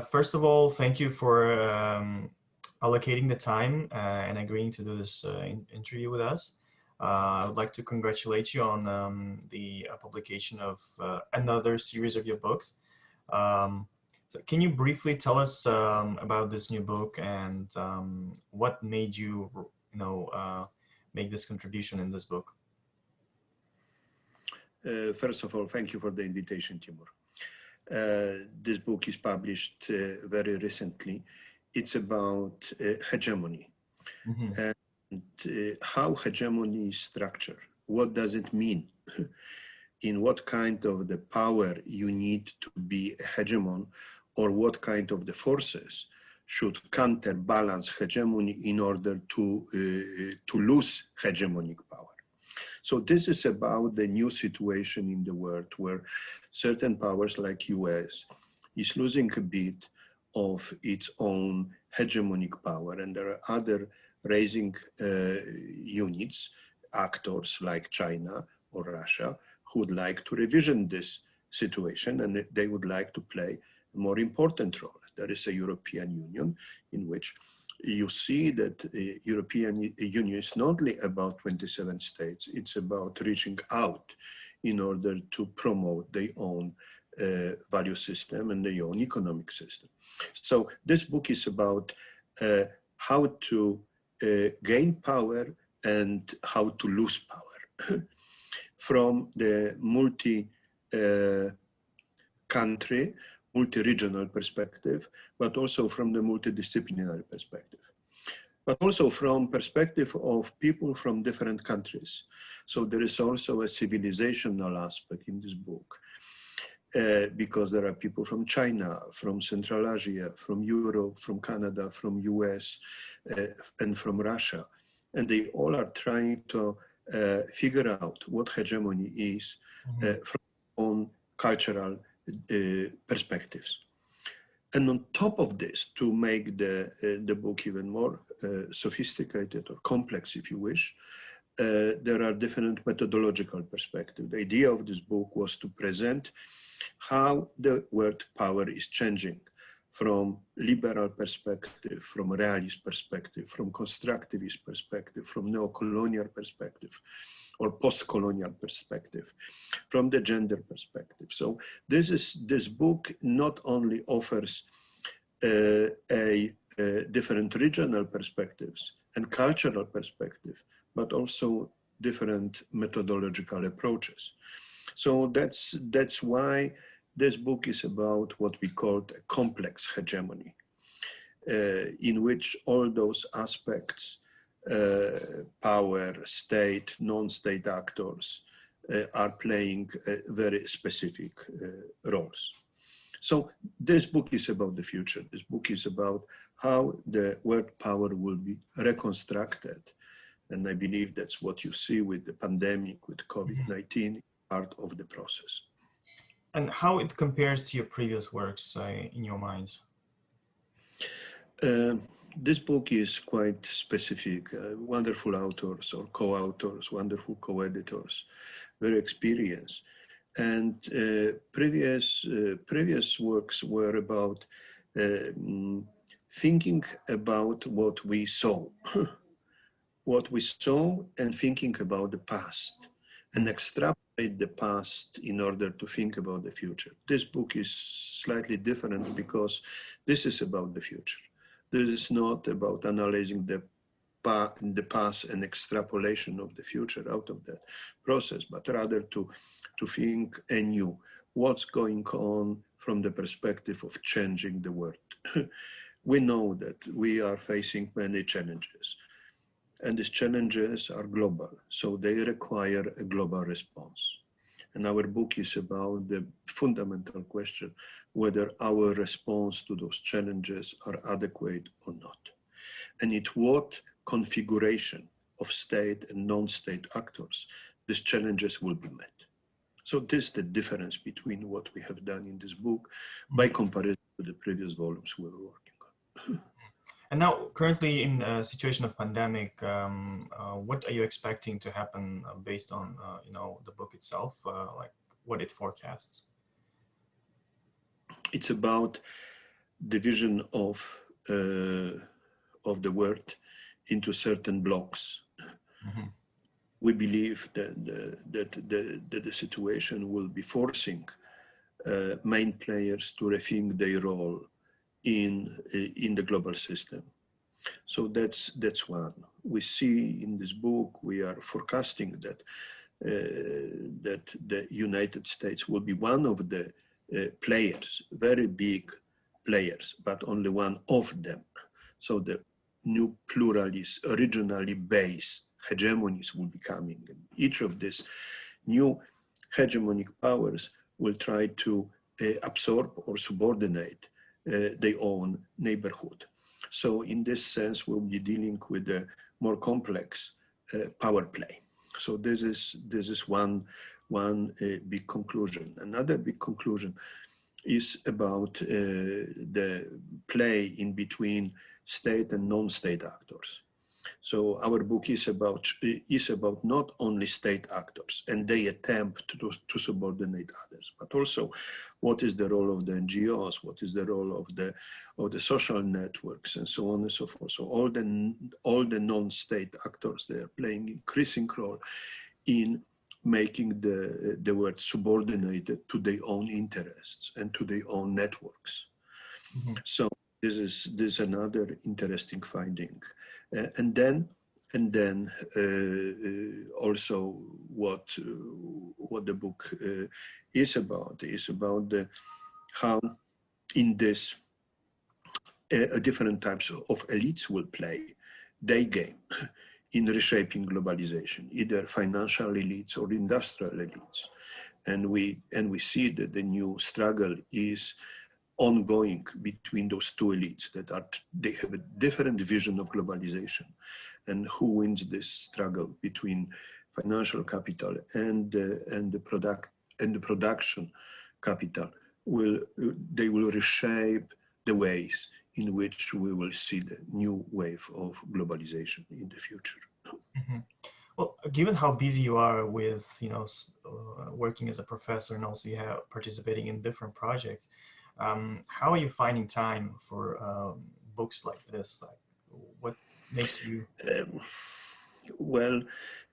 First of all, thank you for allocating the time and agreeing to do this interview with us. I would like to congratulate you on the publication of another series of your books. So can you briefly tell us about this new book and what made you, make this contribution in this book? First of all, thank you for the invitation, Timur. This book is published very recently. It's about hegemony and how hegemony is structured. What does it mean? In what kind of the power you need to be a hegemon, or what kind of the forces should counterbalance hegemony in order to lose hegemonic power. So this is about the new situation in the world where certain powers like US is losing a bit of its own hegemonic power, and there are other raising units, actors like China or Russia, who would like to revision this situation, and they would like to play a more important role. There is a European Union in which you see that the European Union is not only about 27 states, it's about reaching out in order to promote their own value system and their own economic system. So this book is about how to gain power and how to lose power from the multi-country, multi-regional perspective, but also from the multidisciplinary perspective, but also from perspective of people from different countries. So there is also a civilizational aspect in this book, because there are people from China, from Central Asia, from Europe, from Canada, from US, and from Russia. And they all are trying to figure out what hegemony is from their own cultural perspectives. And on top of this, to make the book even more sophisticated or complex, if you wish, there are different methodological perspectives. The idea of this book was to present how the world power is changing from liberal perspective, from realist perspective, from constructivist perspective, from neo-colonial perspective, or post-colonial perspective, from the gender perspective. So this book not only offers different regional perspectives and cultural perspective, but also different methodological approaches. So that's why this book is about what we call a complex hegemony, in which all those aspects, power, state, non-state actors, are playing very specific roles. So this book is about the future. This book is about how the world power will be reconstructed. And I believe that's what you see with the pandemic, with COVID-19, part of the process. And how it compares to your previous works in your mind? This book is quite specific. Wonderful authors or co-authors, wonderful co-editors, very experienced. And previous works were about thinking about what we saw, and thinking about the past, and extrapolate the past in order to think about the future. This book is slightly different because this is about the future. This is not about analyzing the past and extrapolation of the future out of that process, but rather to think anew what's going on from the perspective of changing the world. We know that we are facing many challenges, and these challenges are global, so they require a global response. And our book is about the fundamental question, whether our response to those challenges are adequate or not. And in what configuration of state and non-state actors these challenges will be met. So this is the difference between what we have done in this book by comparison to the previous volumes we were working on. And now, currently in a situation of pandemic, what are you expecting to happen based on, the book itself, like what it forecasts? It's about division of the world into certain blocks. We believe that the situation will be forcing main players to rethink their role in the global system. So that's one. We see in this book, we are forecasting that that the United States will be one of the players, very big players, but only one of them. So the new pluralist, regionally based hegemonies will be coming. And each of these new hegemonic powers will try to absorb or subordinate their own neighborhood. So in this sense, we'll be dealing with a more complex power play. So this is one big conclusion. Another big conclusion is about the play in between state and non-state actors. So our book is about not only state actors and they attempt to subordinate others, but also what is the role of the NGOs, what is the role of the social networks, and so on and so forth. So all the non-state actors, they are playing increasing role in making the world subordinated to their own interests and to their own networks. So this is another interesting finding. And then also what the book is about how in this different types of elites will play their game in reshaping globalization, either financial elites or industrial elites. And we see that the new struggle is ongoing between those two elites they have a different vision of globalization, and who wins this struggle between financial capital and the production capital they will reshape the ways in which we will see the new wave of globalization in the future. Well, given how busy you are with working as a professor and also you have participating in different projects, how are you finding time for books like this? Like, what makes you? Well,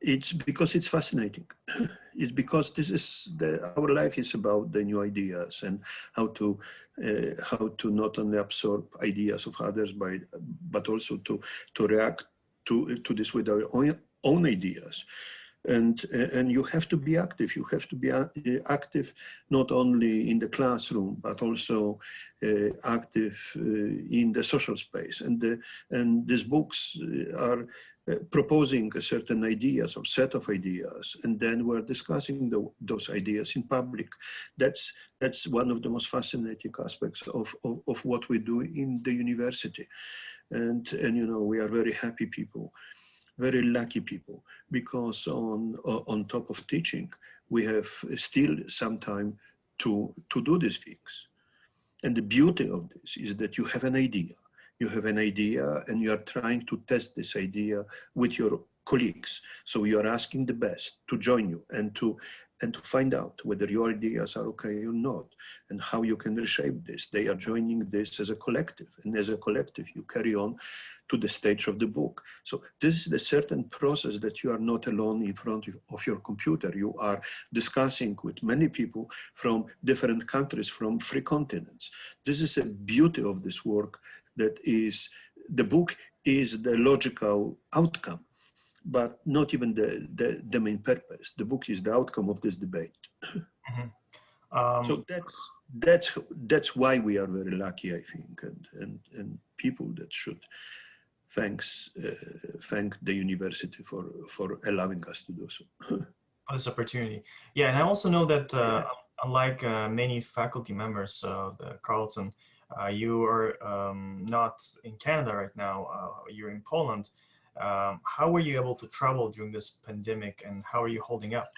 it's because it's fascinating. It's because this is our life is about the new ideas and how to not only absorb ideas of others, but also to react to this with our own ideas. And you have to be active. You have to be active not only in the classroom, but also active in the social space. And these books are proposing a certain ideas or set of ideas, and then we're discussing those ideas in public. That's one of the most fascinating aspects of what we do in the university. And we are very happy people, very lucky people, because on top of teaching, we have still some time to do these things. And the beauty of this is that you have an idea. You have an idea and you are trying to test this idea with your colleagues. So you are asking the best to join you and to find out whether your ideas are okay or not, and how you can reshape this. They are joining this as a collective, and as a collective you carry on to the stage of the book. So this is a certain process that you are not alone in front of your computer. You are discussing with many people from different countries, from 3 continents. This is a beauty of this work, that is, the book is the logical outcome, but not even the main purpose. The book is the outcome of this debate. So that's why we are very lucky, I think, and people that should thank the university for allowing us to do so. For this opportunity. Yeah, and I also know that unlike many faculty members of the Carleton, you are not in Canada right now, you're in Poland. How were you able to travel during this pandemic, and how are you holding up?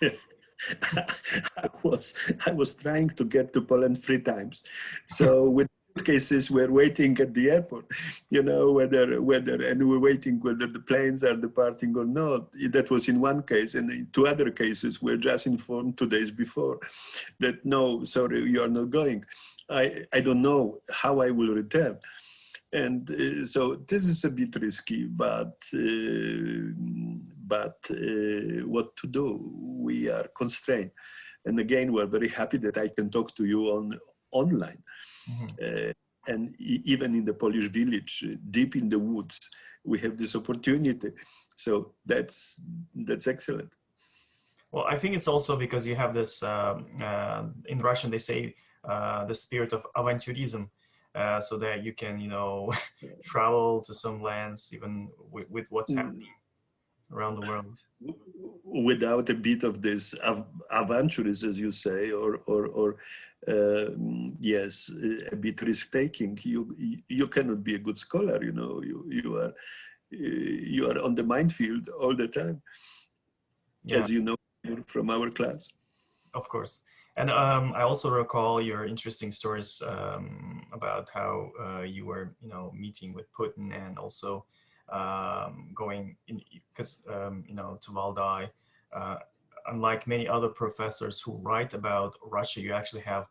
I was trying to get to Poland 3 times. So with cases we're waiting at the airport, you know, and we're waiting whether the planes are departing or not. That was in one case, and in two other cases we're just informed 2 days before that no, sorry, you are not going. I don't know how I will return. And so this is a bit risky, but what to do? We are constrained. And again, we're very happy that I can talk to you online. Mm-hmm. And even in the Polish village, deep in the woods, we have this opportunity. So that's excellent. Well, I think it's also because you have this, in Russian, they say the spirit of avanturism. So that you can, you know, travel to some lands even with what's happening around the world. Without a bit of this adventurous, as you say, or yes, a bit risk-taking, you cannot be a good scholar. You know, you are on the minefield all the time, yeah. As you know from our class. Of course. And I also recall your interesting stories about how you were, you know, meeting with Putin and also going in, because, you know, to Valdai. Unlike many other professors who write about Russia, you actually have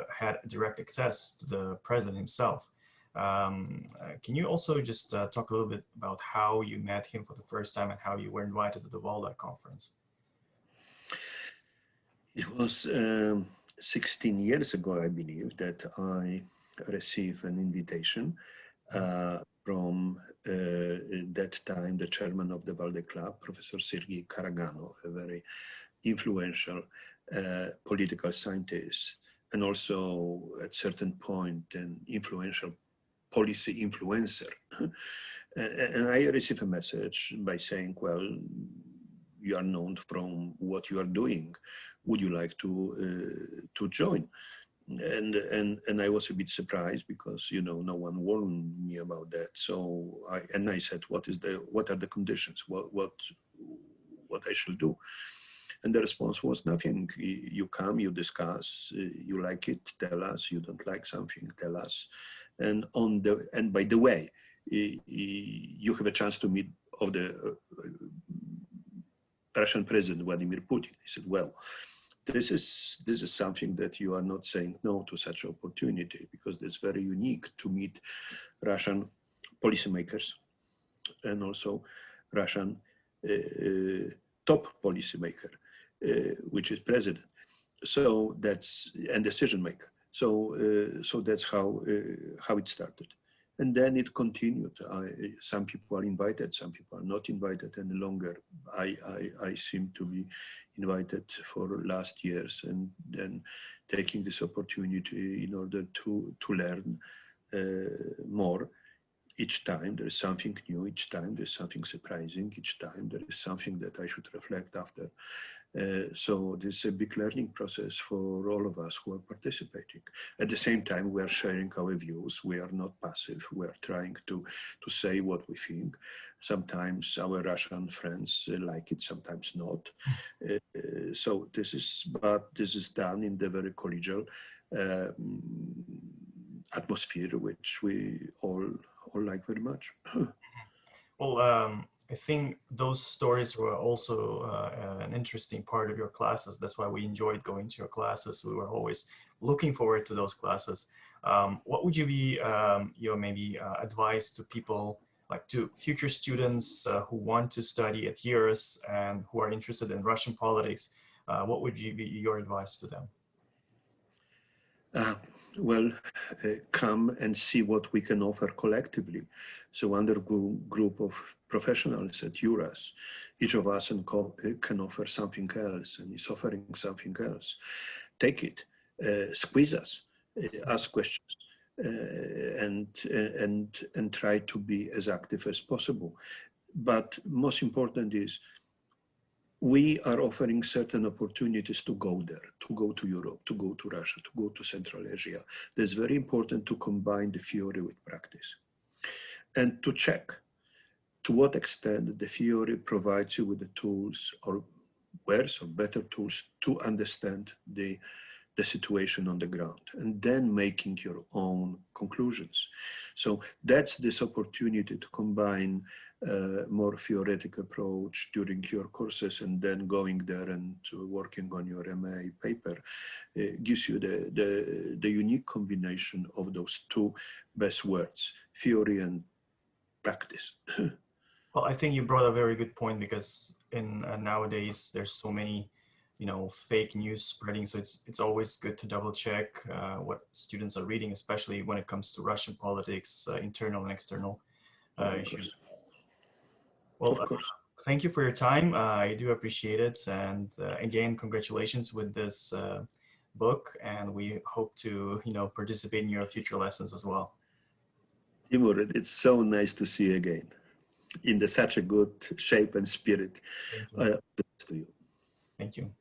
had direct access to the president himself. Can you also just talk a little bit about how you met him for the first time and how you were invited to the Valdai conference? It was 16 years ago, I believe, that I received an invitation from that time the chairman of the Valdai Club, Professor Sergei Karaganov, a very influential political scientist, and also at certain point an influential policy influencer. And I received a message by saying, well, you are known from what you are doing. Would you like to join? And I was a bit surprised because, you know, no one warned me about that. So I said, what are the conditions? What I should do? And the response was nothing. You come, you discuss, you like it, tell us. You don't like something, tell us. And by the way, you have a chance to meet of the Russian President Vladimir Putin. He said, well, this is something that you are not saying no to such opportunity, because it's very unique to meet Russian policymakers and also Russian top policymaker, which is president. So and decision maker. So that's how it started. And then it continued. Some people are invited, some people are not invited any longer. I seem to be invited for last years, and then taking this opportunity in order to learn more. Each time there is something new, each time there's something surprising, each time there is something that I should reflect after. So this is a big learning process for all of us who are participating. At the same time, we are sharing our views. We are not passive. We are trying to say what we think. Sometimes our Russian friends like it, sometimes not. So this is done in the very collegial atmosphere, which we all like very much. Well, I think those stories were also an interesting part of your classes. That's why we enjoyed going to your classes. We were always looking forward to those classes. What would you be your maybe advice to people, like to future students who want to study at yours and who are interested in Russian politics? What would be your advice to them? Well, come and see what we can offer collectively. So under group of professionals at URAS, each of us can offer something else and is offering something else. Take it, squeeze us, ask questions, and try to be as active as possible. But most important is, we are offering certain opportunities to go there, to go to Europe, to go to Russia, to go to Central Asia. It's very important to combine the theory with practice and to check to what extent the theory provides you with the tools or worse or better tools to understand the the situation on the ground and then making your own conclusions. So that's this opportunity to combine a more theoretical approach during your courses and then going there and working on your MA paper gives you the unique combination of those two best words, theory and practice. Well, I think you brought a very good point, because in nowadays there's so many, fake news spreading. So it's always good to double check what students are reading, especially when it comes to Russian politics, internal and external issues. Well, of course. Thank you for your time. I do appreciate it. And again, congratulations with this book. And we hope to, participate in your future lessons as well. Timur, it's so nice to see you again in such a good shape and spirit. Thank you. The best to you. Thank you.